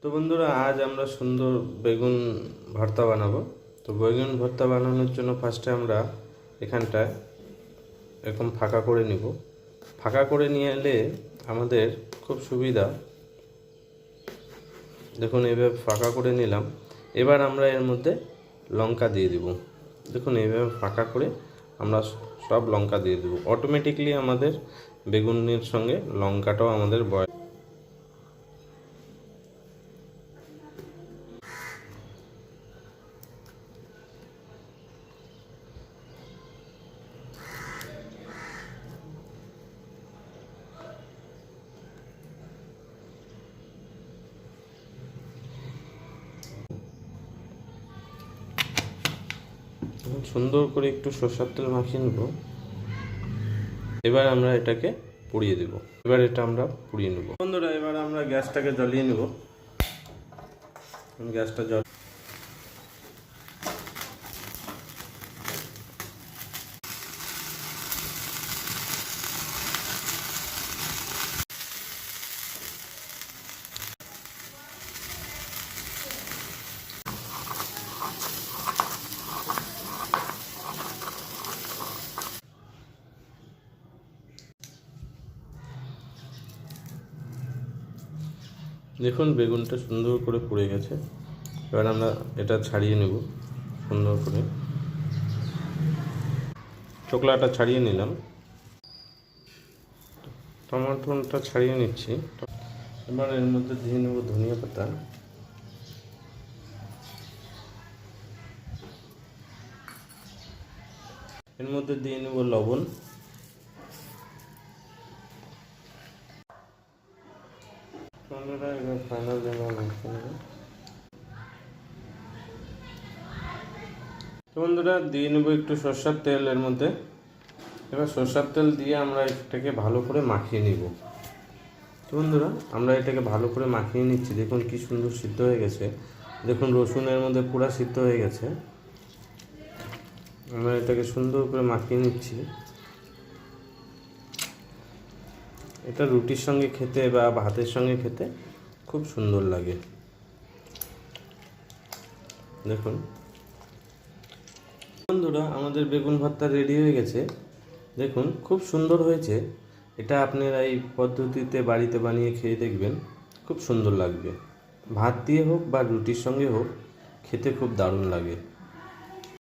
তো বন্ধুরা, আজ আমরা সুন্দর বেগুন ভর্তা বানাবো। তো বেগুন ভর্তা বানানোর জন্য ফার্স্টে আমরা এখানটায় এরকম ফাঁকা করে নিব। ফাঁকা করে নিয়ে এলে আমাদের খুব সুবিধা। দেখুন, এইভাবে ফাঁকা করে নিলাম। এবার আমরা এর মধ্যে লঙ্কা দিয়ে দিব। দেখুন, এইভাবে ফাঁকা করে আমরা সব লঙ্কা দিয়ে দেবো। অটোমেটিকলি আমাদের বেগুনের সঙ্গে লঙ্কাটাও আমাদের সুন্দর করে একটু সরষের তেল মাখিয়ে নেব। এবার আমরা এটাকে পুড়িয়ে দেব। এবার এটা আমরা পুড়িয়ে নেব। বন্ধুরা, এবার আমরা গ্যাসটাকে জ্বালিয়ে নেব। গ্যাসটা দেখুন, বেগুনটা সুন্দর করে পুড়ে গেছে। এবার আমরা এটা ছাড়িয়ে নেব। সুন্দর করে চোকলাটা ছাড়িয়ে নিলাম। টমেটোটা ছাড়িয়ে নিচ্ছি। এবার এর মধ্যে দিয়ে নেব ধনিয়া পাতা। এর মধ্যে দিয়ে নেব লবণ। ফাইনাল বন্ধুরা, দিয়ে নেব একটু সরষের তেল এর মধ্যে। এবার সরষের তেল দিয়ে আমরা এটাকে ভালো করে মাখিয়ে নিব। তো বন্ধুরা, আমরা এটাকে ভালো করে মাখিয়ে নিচ্ছি। দেখুন কি সুন্দর সিদ্ধ হয়ে গেছে। দেখুন, রসুনের মধ্যে পুরো সিদ্ধ হয়ে গেছে। আমরা এটাকে সুন্দর করে মাখিয়ে নিচ্ছি। এটা রুটির সঙ্গে খেতে বা ভাতের সঙ্গে খেতে খুব সুন্দর লাগে। দেখুন বন্ধুরা, আমাদের বেগুন ভর্তা রেডি হয়ে গেছে। দেখুন, খুব সুন্দর হয়েছে। এটা আপনারা এই পদ্ধতিতে বাড়িতে বানিয়ে খেয়ে দেখবেন, খুব সুন্দর লাগবে। ভাত দিয়ে হোক বা রুটির সঙ্গে হোক, খেতে খুব দারুণ লাগে।